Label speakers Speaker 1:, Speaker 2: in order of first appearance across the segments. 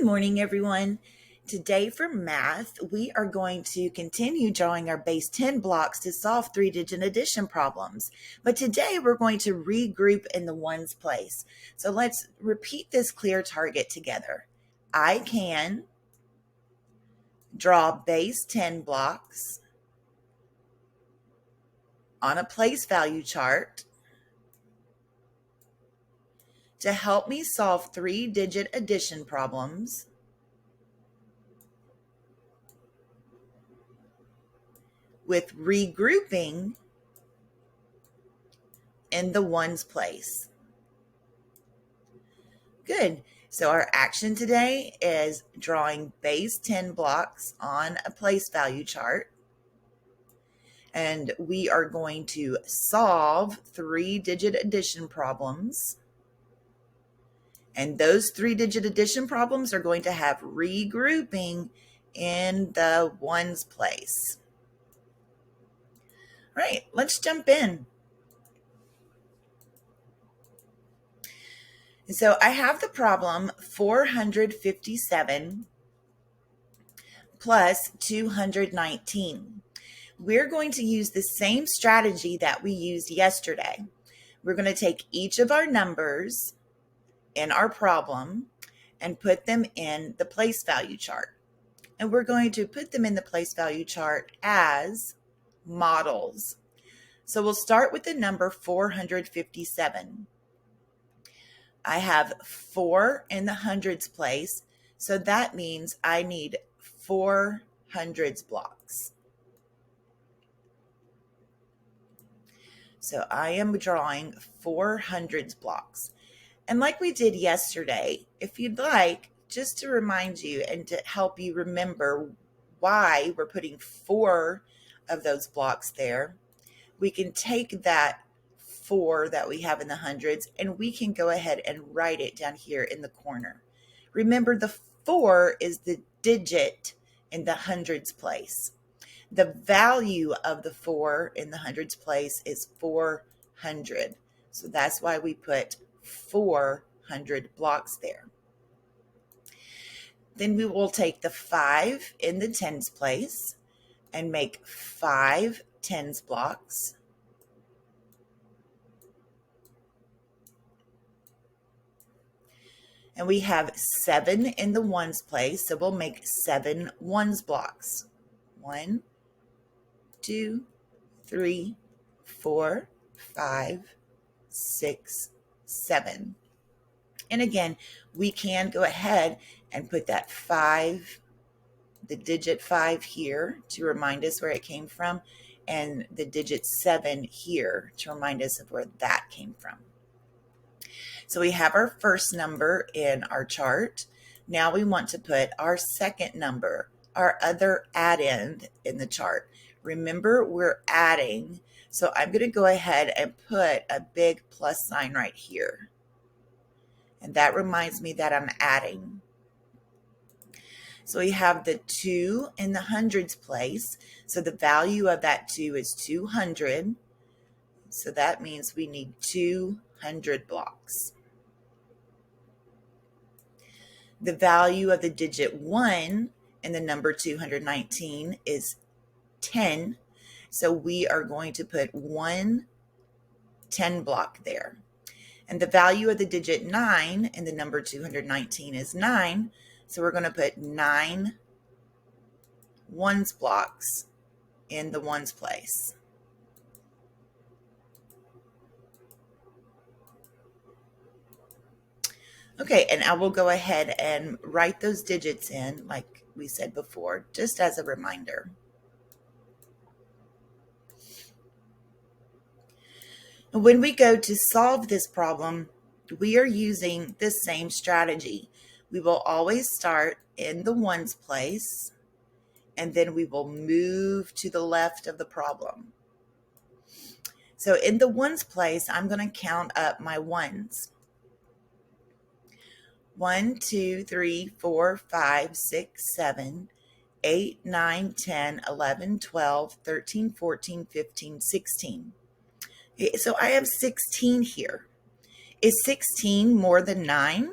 Speaker 1: Good morning, everyone. Today for math, we are going to continue drawing our base 10 blocks to solve three-digit addition problems. But today we're going to regroup in the ones place. So let's repeat this clear target together. I can draw base 10 blocks on a place value chart to help me solve three-digit addition problems with regrouping in the ones place. Good. So our action today is drawing base 10 blocks on a place value chart. And we are going to solve three-digit addition problems. And those three-digit addition problems are going to have regrouping in the ones place. All right, let's jump in. So I have the problem 457 plus 219. We're going to use the same strategy that we used yesterday. We're going to take each of our numbers in our problem and put them in the place value chart. And we're going to put them in the place value chart as models. So we'll start with the number 457. I have 4 in the hundreds place, so that means I need 4 hundreds blocks. So I am drawing 4 hundreds blocks. And like we did yesterday, if you'd like, just to remind you and to help you remember why we're putting 4 of those blocks there, we can take that 4 that we have in the hundreds and we can go ahead and write it down here in the corner. Remember, the 4 is the digit in the hundreds place. The value of the 4 in the hundreds place is 400. So that's why we put 400 blocks there. Then we will take the 5 in the tens place and make 5 tens blocks. And we have 7 in the ones place, so we'll make 7 ones blocks. 1, 2, 3, 4, 5, 6, 7. And again, we can go ahead and put that 5, the digit 5 here to remind us where it came from, and the digit 7 here to remind us of where that came from. So we have our first number in our chart. Now we want to put our second number, our other add-in in the chart. Remember, we're adding, so I'm going to go ahead and put a big plus sign right here. And that reminds me that I'm adding. So we have the 2 in the hundreds place. So the value of that 2 is 200. So that means we need 200 blocks. The value of the digit 1 in the number 219 is 10. So we are going to put 1 10 block there. And the value of the digit 9 in the number 219 is 9. So we're going to put 9 ones blocks in the ones place. Okay, and I will go ahead and write those digits in like we said before, just as a reminder. When we go to solve this problem, we are using the same strategy. We will always start in the ones place, and then we will move to the left of the problem. So in the ones place, I'm going to count up my ones. 1, 2, 3, 4, 5, 6, 7, 8, 9, 10, 11, 12, 13, 14, 15, 16. So I have 16 here. Is 16 more than 9?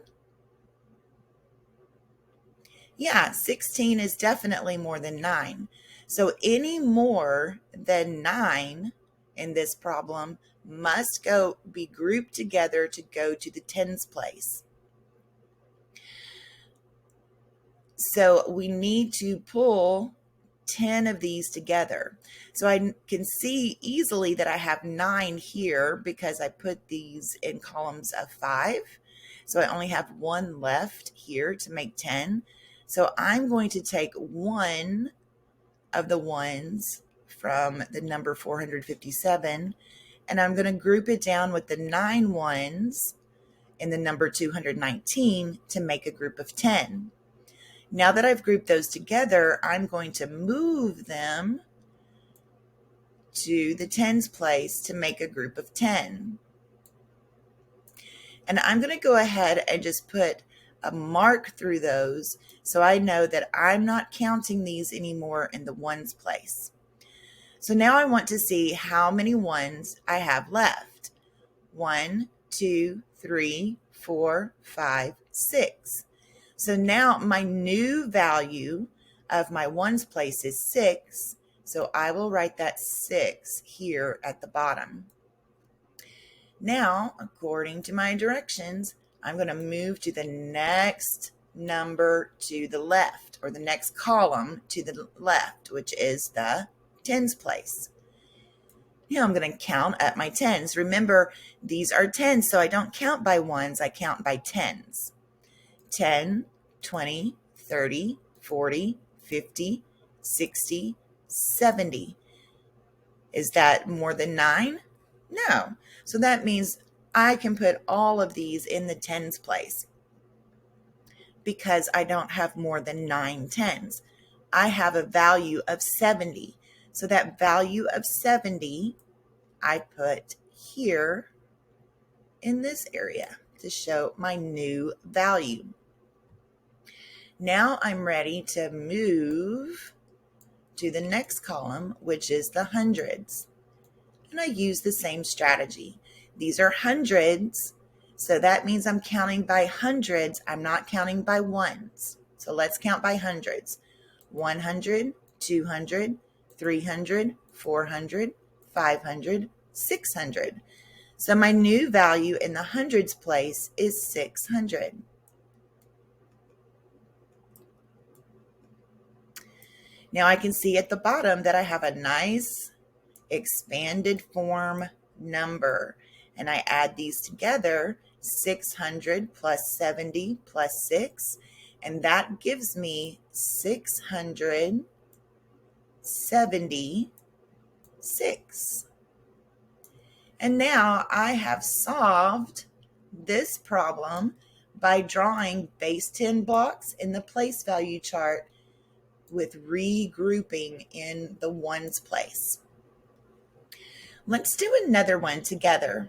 Speaker 1: Yeah, 16 is definitely more than 9. So any more than 9 in this problem must be grouped together to go to the tens place. So we need to pull 10 of these together. So I can see easily that I have 9 here because I put these in columns of 5. So I only have 1 left here to make 10. So I'm going to take one of the ones from the number 457, and I'm going to group it down with the 9 ones in the number 219 to make a group of 10. Now that I've grouped those together, I'm going to move them to the tens place to make a group of 10. And I'm going to go ahead and just put a mark through those so I know that I'm not counting these anymore in the ones place. So now I want to see how many ones I have left. 1, 2, 3, 4, 5, 6. So now my new value of my ones place is 6. So I will write that 6 here at the bottom. Now, according to my directions, I'm going to move to the next number to the left, or the next column to the left, which is the tens place. Now I'm going to count up my tens. Remember, these are tens, so I don't count by ones, I count by tens. 10, 20, 30, 40, 50, 60, 70. Is that more than 9? No. So that means I can put all of these in the tens place because I don't have more than 9 tens. I have a value of 70. So that value of 70 I put here in this area to show my new value. Now I'm ready to move to the next column, which is the hundreds. And I use the same strategy. These are hundreds, so that means I'm counting by hundreds. I'm not counting by ones. So let's count by hundreds. 100, 200, 300, 400, 500, 600. So my new value in the hundreds place is 600. Now I can see at the bottom that I have a nice expanded form number, and I add these together, 600 plus 70 plus 6, and that gives me 676. And now I have solved this problem by drawing base 10 blocks in the place value chart with regrouping in the ones place. Let's do another one together.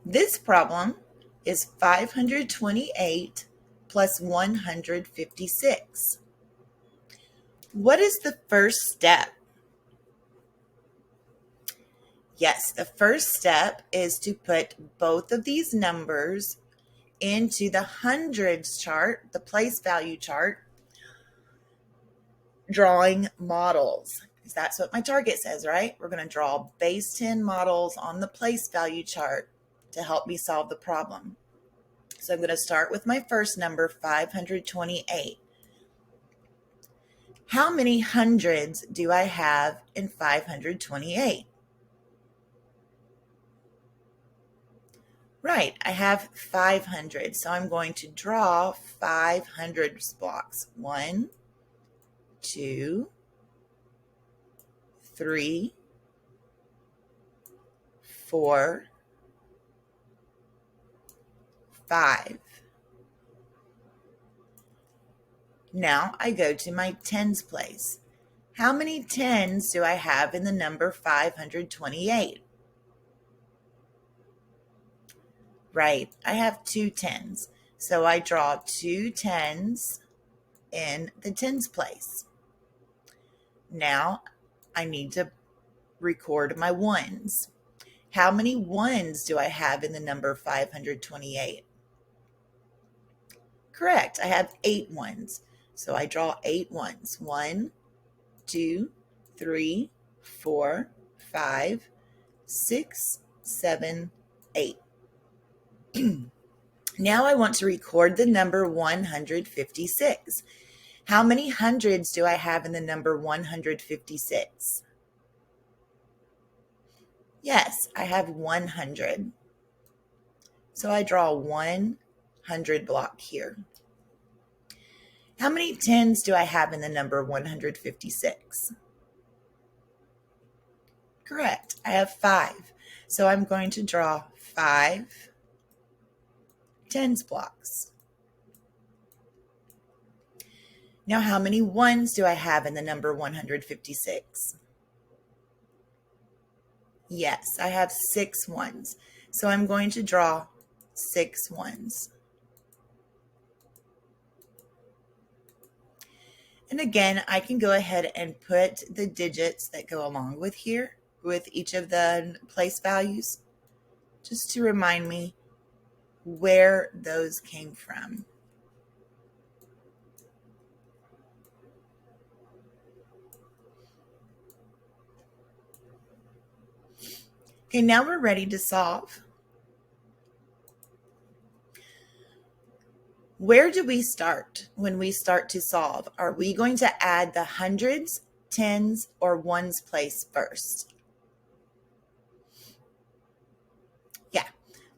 Speaker 1: This problem is 528 plus 156. What is the first step? Yes, the first step is to put both of these numbers into the hundreds chart, the place value chart, drawing models. Because that's what my target says, right? We're going to draw base 10 models on the place value chart to help me solve the problem. So I'm going to start with my first number, 528. How many hundreds do I have in 528? Right, I have 500, so I'm going to draw 500 blocks. 1, 2, 3, 4, 5. Now I go to my tens place. How many tens do I have in the number 528? Right, I have 2 tens. So I draw 2 tens in the tens place. Now I need to record my ones. How many ones do I have in the number 528? Correct. I have 8 ones. So I draw 8 ones. 1, 2, 3, 4, 5, 6, 7, 8. Now I want to record the number 156. How many hundreds do I have in the number 156? Yes, I have 100. So I draw a 100 block here. How many tens do I have in the number 156? Correct. I have 5. So I'm going to draw 5 tens blocks. Now, how many ones do I have in the number 156? Yes, I have 6 ones. So I'm going to draw 6 ones. And again, I can go ahead and put the digits that go along with here, with each of the place values, just to remind me where those came from. Okay, now we're ready to solve. Where do we start when we start to solve? Are we going to add the hundreds, tens, or ones place first? Yeah,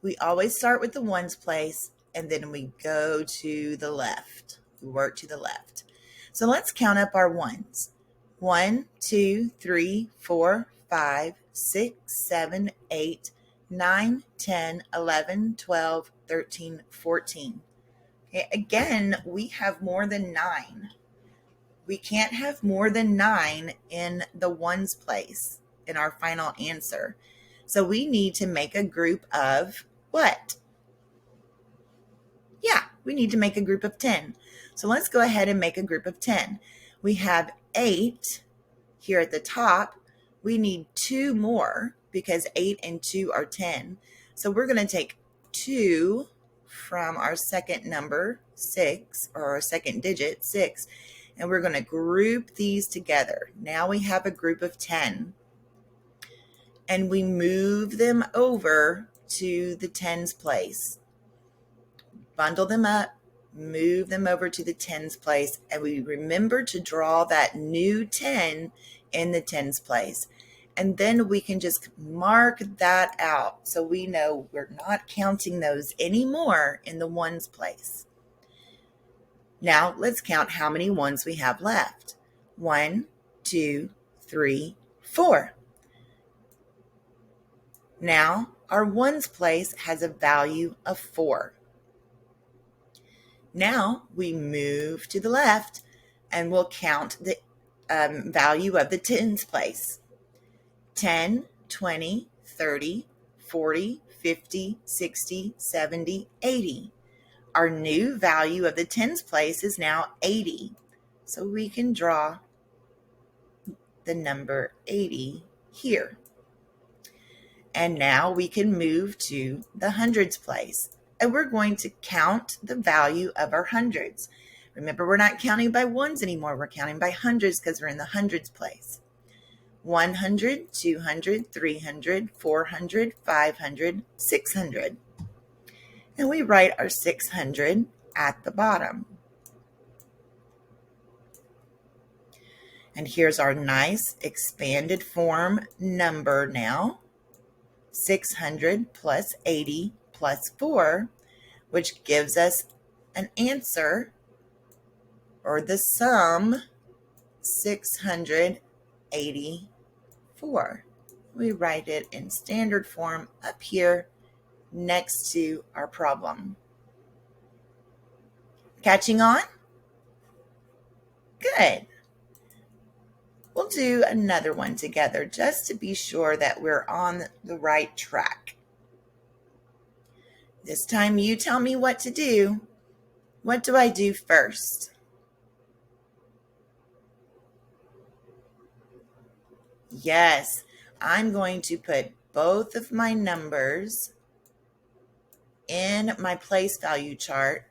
Speaker 1: we always start with the ones place and then we go to the left. We work to the left. So let's count up our ones. 1, 2, 3, 4, 5, 6, 7, 8, 9, 10, 11, 12, 13, 14. Okay, again, we have more than 9. We can't have more than 9 in the ones place in our final answer. So we need to make a group of what? Yeah, we need to make a group of 10. So let's go ahead and make a group of 10. We have 8 here at the top. We need 2 more because 8 and 2 are 10. So we're going to take 2 from our second number, 6, or our second digit, 6, and we're going to group these together. Now we have a group of 10. And we move them over to the tens place. Bundle them up, move them over to the tens place, and we remember to draw that new 10 in the tens place. And then we can just mark that out so we know we're not counting those anymore in the ones place. Now let's count how many ones we have left. 1, 2, 3, 4. Now our ones place has a value of 4. Now we move to the left and we'll count the value of the tens place. 10, 20, 30, 40, 50, 60, 70, 80. Our new value of the tens place is now 80. So we can draw the number 80 here. And now we can move to the hundreds place. And we're going to count the value of our hundreds. Remember, we're not counting by ones anymore. We're counting by hundreds because we're in the hundreds place. 100, 200, 300, 400, 500, 600. And we write our 600 at the bottom. And here's our nice expanded form number now. 600 plus 80 plus 4, which gives us an answer, or the sum, 684. We write it in standard form up here next to our problem. Catching on? Good. We'll do another one together just to be sure that we're on the right track. This time you tell me what to do. What do I do first? Yes, I'm going to put both of my numbers in my place value chart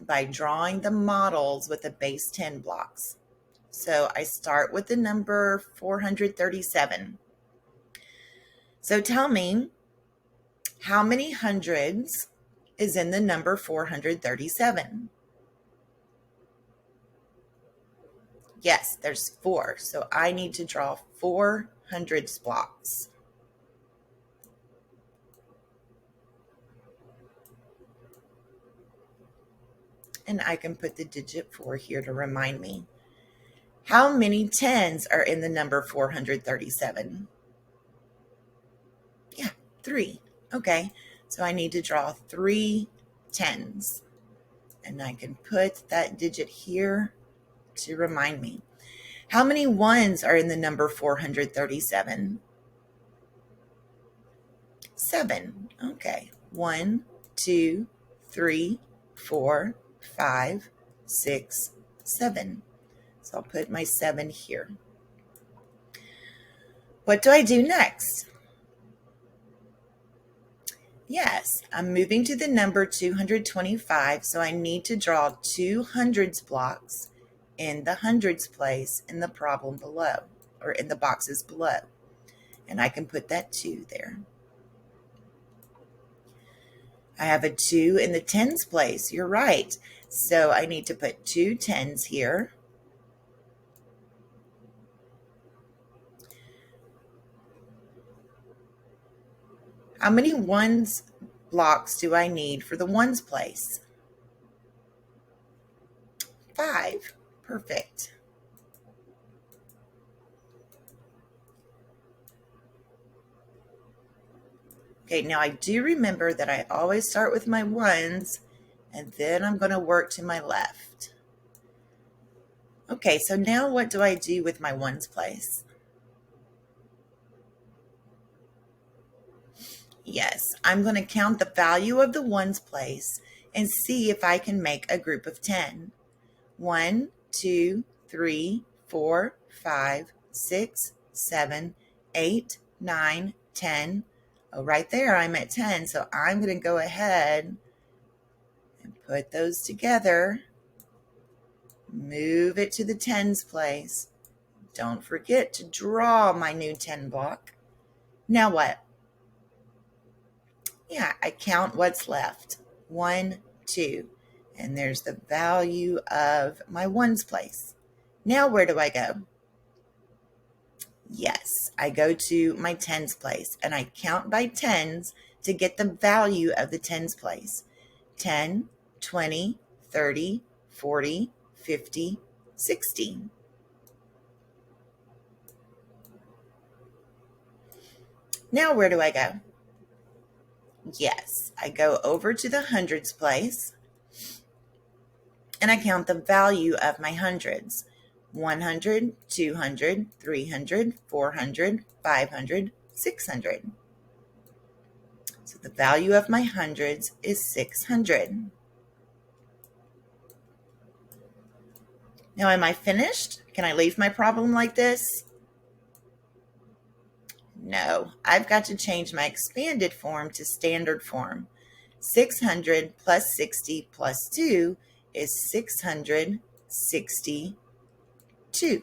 Speaker 1: by drawing the models with the base 10 blocks. So I start with the number 437. So tell me, how many hundreds is in the number 437? Yes, there's 4. So I need to draw 4 hundreds blocks. And I can put the digit 4 here to remind me. How many tens are in the number 437? Yeah, 3. Okay, so I need to draw 3 tens. And I can put that digit here to remind me. How many ones are in the number 437? 7. Okay, 1, 2, 3, 4, 5, 6, 7. So I'll put my 7 here. What do I do next? Yes, I'm moving to the number 225, so I need to draw 2 hundreds blocks in the hundreds place in the problem below, or in the boxes below. And I can put that 2 there. I have a 2 in the tens place. You're right. So I need to put 2 tens here. How many ones blocks do I need for the ones place? 5. Perfect. Okay, now I do remember that I always start with my ones, and then I'm going to work to my left. Okay, so now what do I do with my ones place? Yes, I'm going to count the value of the ones place and see if I can make a group of 10. 1, 2, 3, 4, 5, 6, 7, 8, 9, 10. Oh, right there, I'm at 10. So I'm going to go ahead and put those together. Move it to the tens place. Don't forget to draw my new 10 block. Now what? Yeah, I count what's left. 1, 2. And there's the value of my ones place. Now where do I go? Yes, I go to my tens place and I count by tens to get the value of the tens place. 10, 20, 30, 40, 50, 60. Now where do I go? Yes, I go over to the hundreds place and I count the value of my hundreds. 100, 200, 300, 400, 500, 600. So the value of my hundreds is 600. Now, am I finished? Can I leave my problem like this? No, I've got to change my expanded form to standard form. 600 plus 60 plus 2 is 662.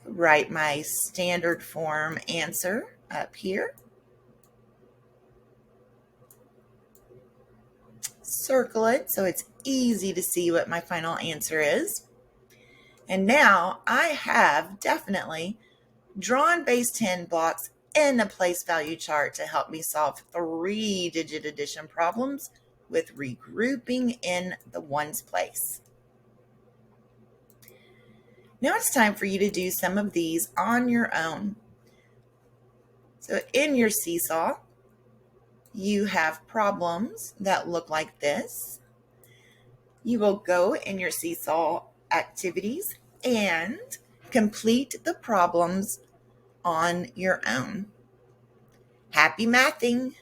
Speaker 1: Write my standard form answer up here. Circle it so it's easy to see what my final answer is. And now I have definitely drawn base 10 blocks in a place value chart to help me solve 3-digit addition problems with regrouping in the ones place. Now it's time for you to do some of these on your own. So in your seesaw, you have problems that look like this. You will go in your seesaw activities and complete the problems on your own. Happy mathing!